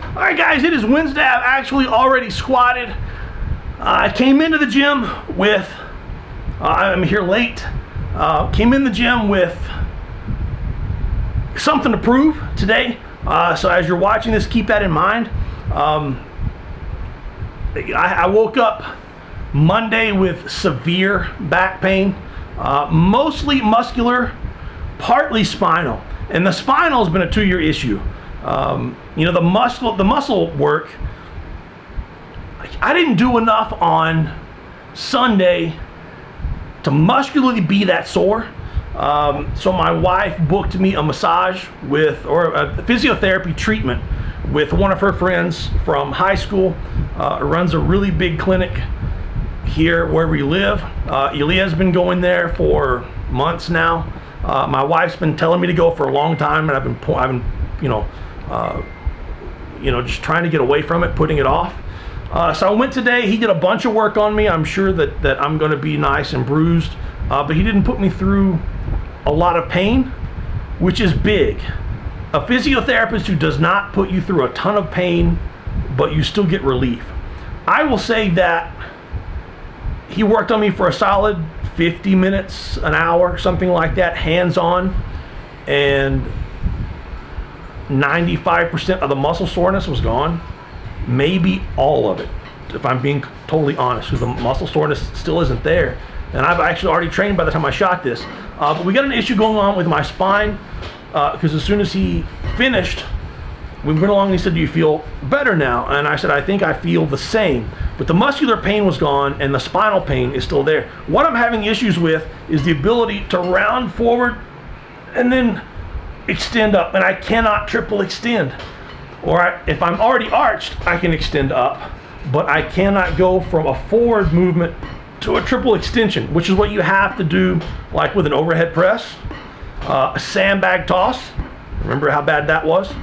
All right, guys, it is Wednesday. I've actually already squatted. I came into the gym with, I'm here late, came in the gym with something to prove today. So as you're watching this, keep that in mind. I woke up Monday with severe back pain, mostly muscular, partly spinal. And the spinal has been a 2-year issue. The muscle work, I didn't do enough on Sunday to muscularly be that sore. So my wife booked me a massage or a physiotherapy treatment with one of her friends from high school. Runs a really big clinic here where we live. Elia's been going there for months now. My wife's been telling me to go for a long time, and I've been just trying to get away from it, putting it off. So I went today. He did a bunch of work on me. I'm sure that I'm going to be nice and bruised, but he didn't put me through a lot of pain, which is big. A physiotherapist who does not put you through a ton of pain, but you still get relief. I will say that he worked on me for a solid 50 minutes, an hour, something like that, hands-on, and 95% of the muscle soreness was gone. Maybe all of it, if I'm being totally honest, because the muscle soreness still isn't there. And I've actually already trained by the time I shot this. But we got an issue going on with my spine, because as soon as he finished, we went along and he said, "Do you feel better now?" And I said, "I think I feel the same." But the muscular pain was gone and the spinal pain is still there. What I'm having issues with is the ability to round forward and then extend up. And I cannot triple extend. If I'm already arched, I can extend up. But I cannot go from a forward movement to a triple extension, which is what you have to do, like with an overhead press, a sandbag toss. Remember how bad that was?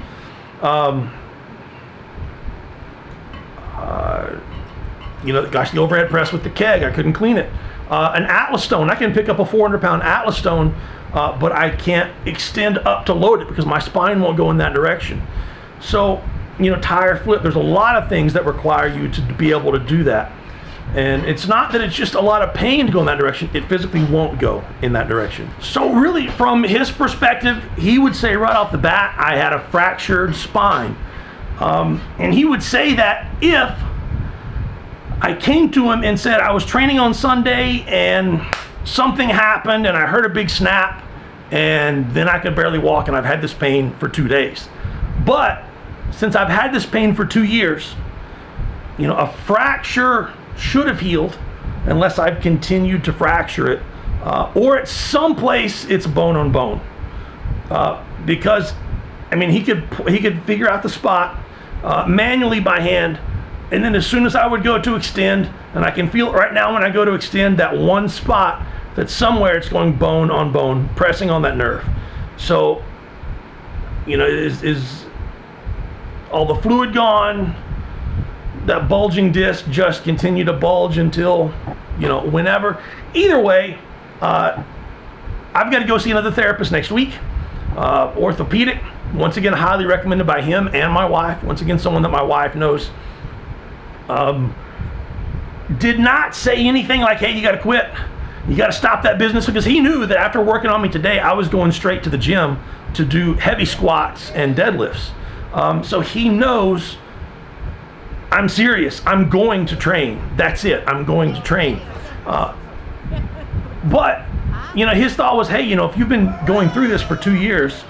The overhead press with the keg, I couldn't clean it. An Atlas stone, I can pick up a 400-pound Atlas stone, but I can't extend up to load it because my spine won't go in that direction. So, tire flip, there's a lot of things that require you to be able to do that. And it's not that it's just a lot of pain to go in that direction, it physically won't go in that direction. So really, from his perspective, he would say right off the bat, I had a fractured spine. And he would say that if I came to him and said I was training on Sunday and something happened and I heard a big snap and then I could barely walk and I've had this pain for 2 days. But since I've had this pain for 2 years, a fracture should have healed unless I've continued to fracture it, or at some place it's bone on bone, because he could figure out the spot manually by hand, and then as soon as I would go to extend, and I can feel it right now when I go to extend, that one spot that somewhere it's going bone on bone, pressing on that nerve. So is all the fluid gone? That bulging disc just continue to bulge until, whenever. Either way, I've got to go see another therapist next week. Orthopedic, once again, highly recommended by him and my wife. Once again, someone that my wife knows. Did not say anything like, "Hey, you got to quit. You got to stop that business," because he knew that after working on me today, I was going straight to the gym to do heavy squats and deadlifts. So he knows I'm serious. I'm going to train. That's it. I'm going to train. But his thought was, hey, if you've been going through this for 2 years,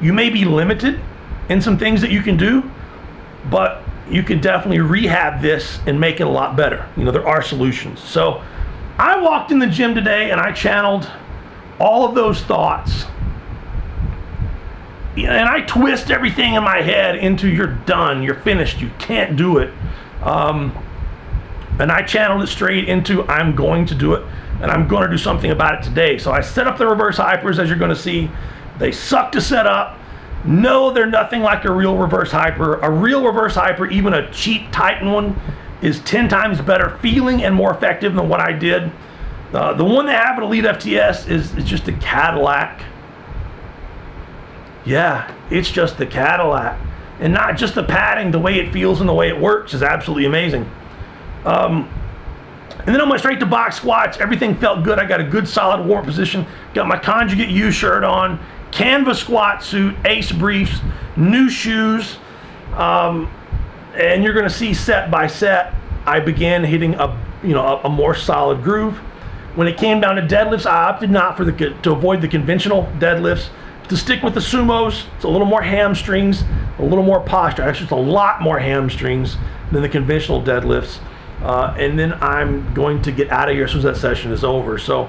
you may be limited in some things that you can do, but you could definitely rehab this and make it a lot better. There are solutions. So I walked in the gym today and I channeled all of those thoughts. And I twist everything in my head into "you're done, you're finished, you can't do it." And I channeled it straight into "I'm going to do it, and I'm going to do something about it today." So I set up the reverse hypers, as you're going to see. They suck to set up. No, they're nothing like a real reverse hyper. A real reverse hyper, even a cheap Titan one, is 10 times better feeling and more effective than what I did. The one they have at Elite FTS is just a Cadillac. Yeah, it's just the Cadillac. and not just the padding, the way it feels and the way it works is absolutely amazing. And then I went straight to box squats. Everything felt good. I got a good solid warm position. Got my Conjugate U shirt on, canvas squat suit, Ace briefs, new shoes, and you're going to see set by set, I began hitting a more solid groove. When it came down to deadlifts, I opted not to avoid the conventional deadlifts, to stick with the sumos. It's a little more hamstrings, a little more posture. Actually, it's a lot more hamstrings than the conventional deadlifts. And then I'm going to get out of here as soon as that session is over. So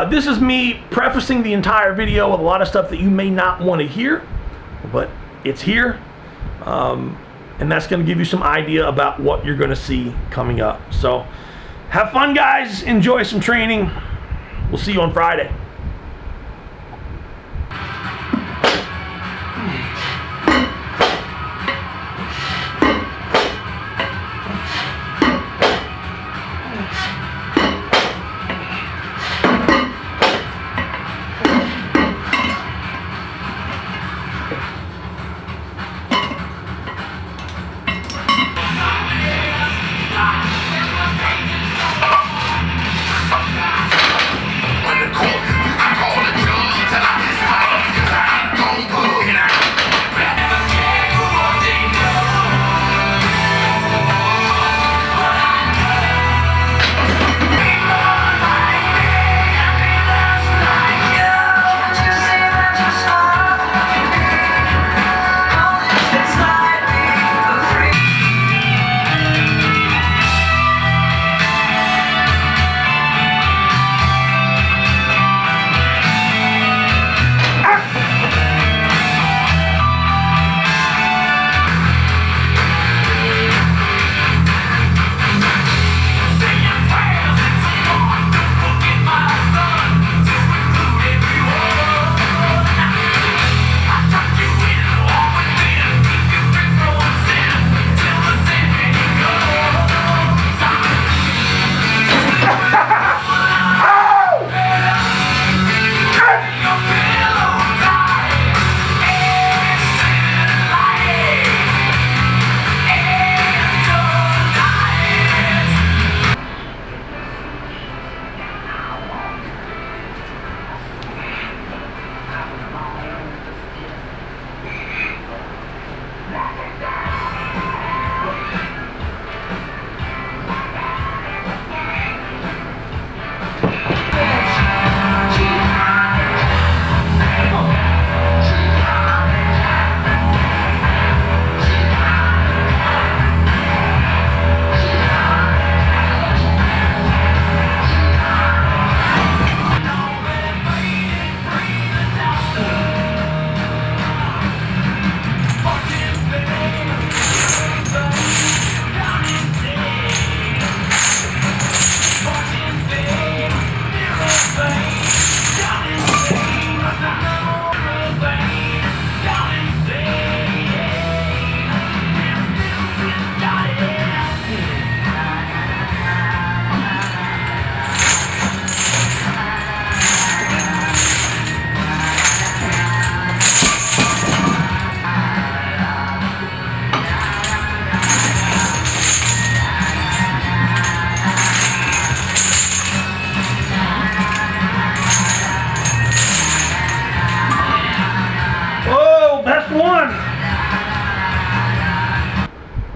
this is me prefacing the entire video with a lot of stuff that you may not want to hear, but it's here. And that's going to give you some idea about what you're going to see coming up. So have fun, guys. Enjoy some training. We'll see you on Friday.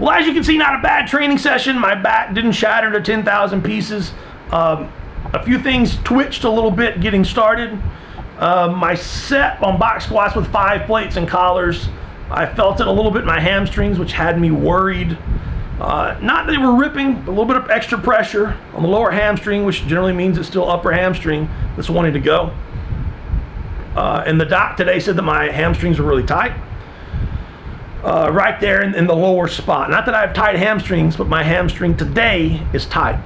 Well, as you can see, not a bad training session. My back didn't shatter to 10,000 pieces. A few things twitched a little bit getting started. My set on box squats with 5 plates and collars, I felt it a little bit in my hamstrings, which had me worried. Not that they were ripping, but a little bit of extra pressure on the lower hamstring, which generally means it's still upper hamstring that's wanting to go. And the doc today said that my hamstrings were really tight. Right there in the lower spot. Not that I have tight hamstrings, but my hamstring today is tight.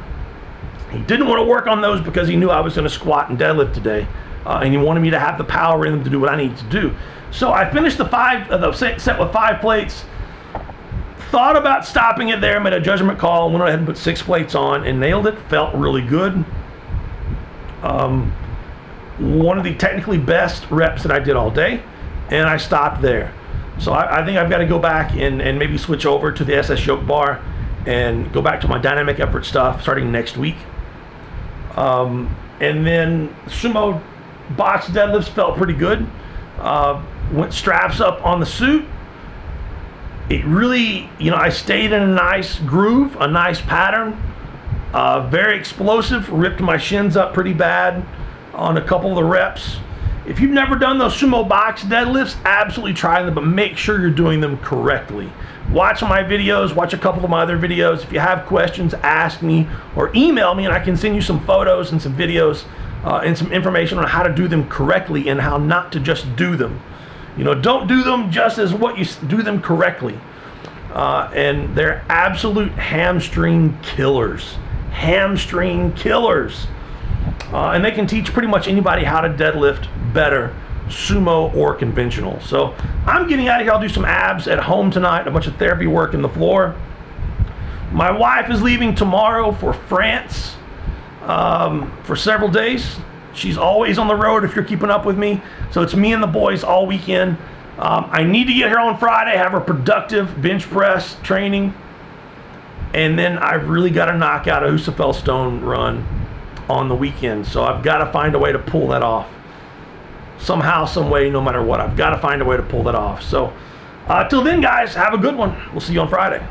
He didn't want to work on those because he knew I was going to squat and deadlift today. And he wanted me to have the power in them to do what I need to do. So I finished the set with 5 plates. Thought about stopping it there, made a judgment call, went ahead and put 6 plates on and nailed it. Felt really good. One of the technically best reps that I did all day, and I stopped there. So I think I've got to go back and maybe switch over to the SS yoke bar and go back to my dynamic effort stuff starting next week. And then sumo box deadlifts felt pretty good. Went straps up on the suit. It really, I stayed in a nice groove, a nice pattern. Very explosive, ripped my shins up pretty bad on a couple of the reps. If you've never done those sumo box deadlifts, absolutely try them, but make sure you're doing them correctly. Watch my videos, watch a couple of my other videos. If you have questions, ask me or email me and I can send you some photos and some videos and some information on how to do them correctly and how not to just do them. Don't do them just as what you do them correctly. And they're absolute hamstring killers. Hamstring killers. And they can teach pretty much anybody how to deadlift better, sumo or conventional. So I'm getting out of here. I'll do some abs at home tonight, a bunch of therapy work in the floor. My wife is leaving tomorrow for France for several days. She's always on the road if you're keeping up with me. So it's me and the boys all weekend. I need to get here on Friday, have a productive bench press training. And then I've really got to knock out a Husafell Stone run on the weekend. So I've got to find a way to pull that off. Somehow, some way, no matter what. I've got to find a way to pull that off. So till then, guys, have a good one. We'll see you on Friday.